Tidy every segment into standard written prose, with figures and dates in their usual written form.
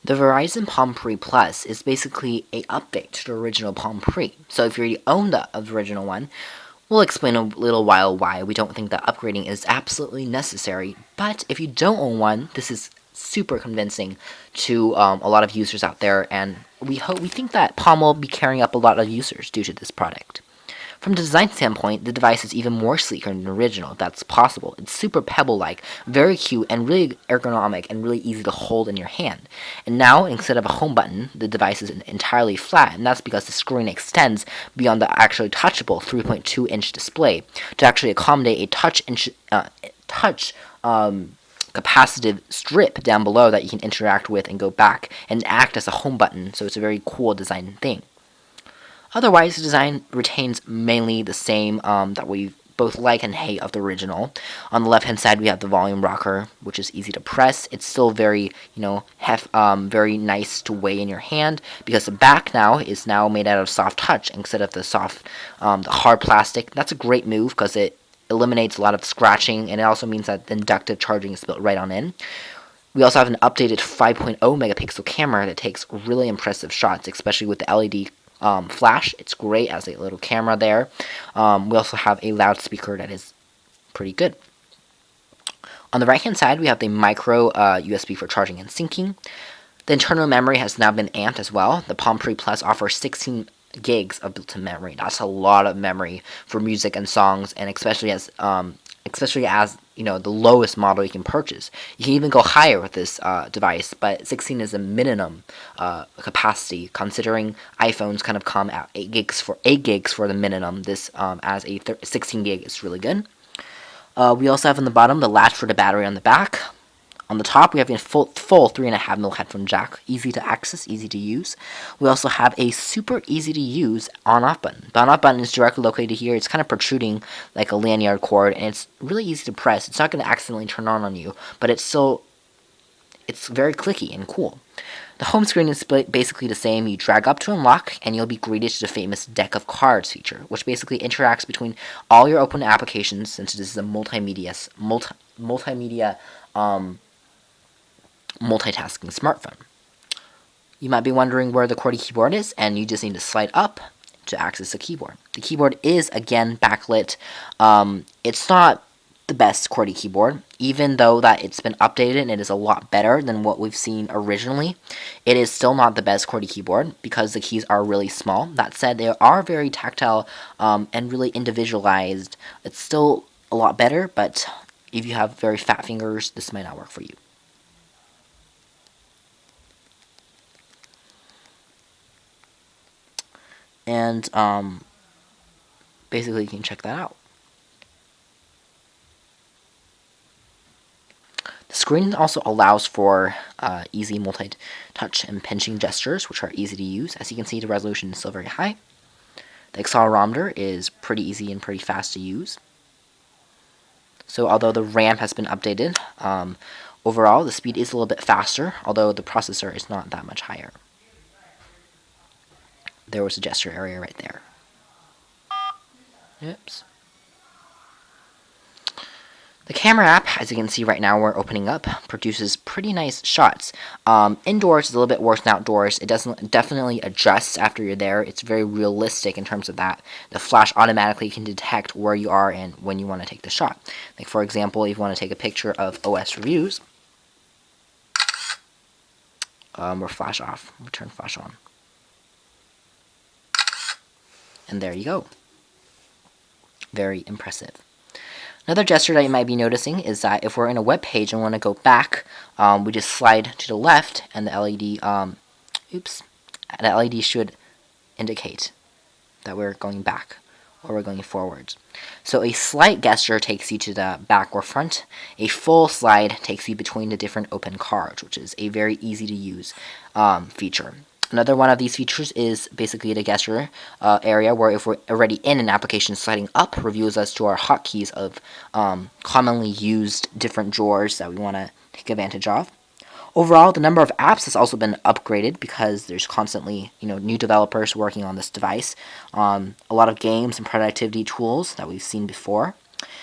The Verizon Palm Pre Plus is basically a update to the original Palm Pre. So if you already own the original one, we'll explain a little while why we don't think that upgrading is absolutely necessary. But if you don't own one, this is super convincing to a lot of users out there, and we think that Palm will be carrying up a lot of users due to this product. From the design standpoint, the device is even more sleeker than the original, if that's possible. It's super pebble-like, very cute, and really ergonomic, and really easy to hold in your hand. And now, instead of a home button, the device is entirely flat, and that's because the screen extends beyond the actually touchable 3.2-inch display to actually accommodate a touch capacitive strip down below that you can interact with and go back and act as a home button, so it's a very cool design thing. Otherwise, the design retains mainly the same that we both like and hate of the original. On the left-hand side, we have the volume rocker, which is easy to press. It's still very, very nice to weigh in your hand because the back now is made out of soft touch instead of the the hard plastic. That's a great move because it eliminates a lot of scratching, and it also means that the inductive charging is built right on in. We also have an updated 5.0 megapixel camera that takes really impressive shots, especially with the LED flash. It's great as a little camera there. We also have a loudspeaker that is pretty good. On the right hand side, we have the micro USB for charging and syncing. The internal memory has now been amped as well. The Palm Pre Plus offers 16 gigs of built-in memory. That's a lot of memory for music and songs, and especially as the lowest model you can purchase. You can even go higher with this device, but 16 is a minimum capacity. Considering iPhones kind of come at 8 gigs for the minimum, this as a 16 gig is really good. We also have on the bottom the latch for the battery on the back. On the top, we have a full 3.5mm headphone jack, easy to access, easy to use. We also have a super easy to use on-off button. The on-off button is directly located here. It's kind of protruding like a lanyard cord, and it's really easy to press. It's not going to accidentally turn on you, but it's very clicky and cool. The home screen is basically the same. You drag up to unlock, and you'll be greeted to the famous Deck of Cards feature, which basically interacts between all your open applications, since this is a multitasking smartphone. You might be wondering where the QWERTY keyboard is, and you just need to slide up to access the keyboard. The keyboard is, again, backlit. It's not the best QWERTY keyboard, even though that it's been updated and it is a lot better than what we've seen originally. It is still not the best QWERTY keyboard because the keys are really small. That said, they are very tactile and really individualized. It's still a lot better, but if you have very fat fingers, this might not work for you. And basically you can check that out. The screen also allows for easy multi-touch and pinching gestures, which are easy to use. As you can see, the resolution is still very high. The accelerometer is pretty easy and pretty fast to use. So although the RAM has been updated, overall the speed is a little bit faster, although the processor is not that much higher. There was a gesture area right there. Oops. The camera app, as you can see right now, we're opening up, produces pretty nice shots. Indoors is a little bit worse than outdoors. It definitely adjusts after you're there. It's very realistic in terms of that. The flash automatically can detect where you are and when you want to take the shot. Like for example, if you want to take a picture of OS reviews, we're flash off. We turn flash on. And there you go. Very impressive. Another gesture that you might be noticing is that if we're in a web page and want to go back, we just slide to the left, and the LED should indicate that we're going back or we're going forwards. So a slight gesture takes you to the back or front. A full slide takes you between the different open cards, which is a very easy to use feature. Another one of these features is basically the gesture area, where if we're already in an application, sliding up reveals us to our hotkeys of commonly used different drawers that we want to take advantage of. Overall, the number of apps has also been upgraded because there's constantly new developers working on this device. A lot of games and productivity tools that we've seen before.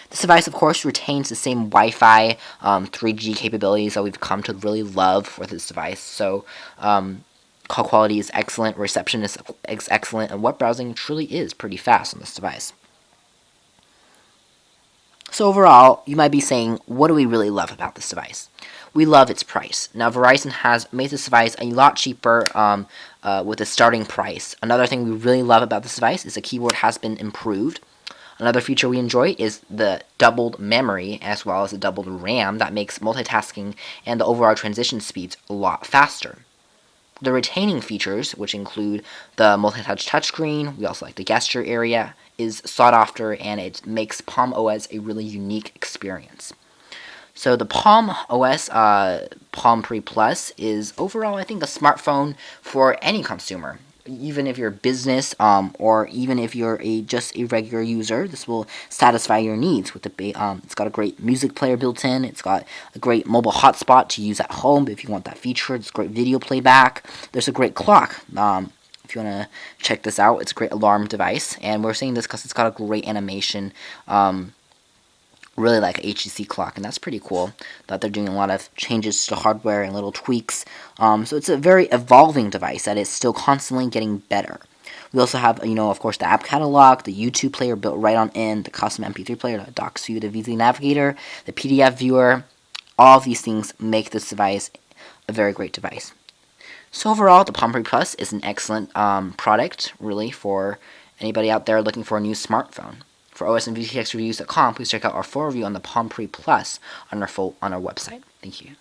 This device, of course, retains the same Wi-Fi 3G capabilities that we've come to really love with this device. So, call quality is excellent, reception is excellent, and web browsing truly is pretty fast on this device. So overall, you might be saying, what do we really love about this device? We love its price. Now, Verizon has made this device a lot cheaper with a starting price. Another thing we really love about this device is the keyboard has been improved. Another feature we enjoy is the doubled memory as well as the doubled RAM that makes multitasking and the overall transition speeds a lot faster. The retaining features, which include the multi-touch touchscreen, we also like the gesture area, is sought after, and it makes Palm OS a really unique experience. So the Palm OS Palm Pre Plus is overall, I think, a smartphone for any consumer. Even if you're a business, or even if you're just a regular user, this will satisfy your needs. With it's got a great music player built in. It's got a great mobile hotspot to use at home if you want that feature. It's great video playback. There's a great clock. If you want to check this out, it's a great alarm device. And we're saying this because it's got a great animation. Really like a HTC clock, and that's pretty cool that they're doing a lot of changes to hardware and little tweaks. So it's a very evolving device that is still constantly getting better. We also have, of course, the app catalog, the YouTube player built right on in, the custom MP3 player, the Docs View, the VZ Navigator, the PDF viewer. All of these things make this device a very great device. So overall, the Palm Pre Plus is an excellent product, really, for anybody out there looking for a new smartphone. For osandvtxreviews.com, please check out our full review on the Palm Pre Plus on our website. Thank you.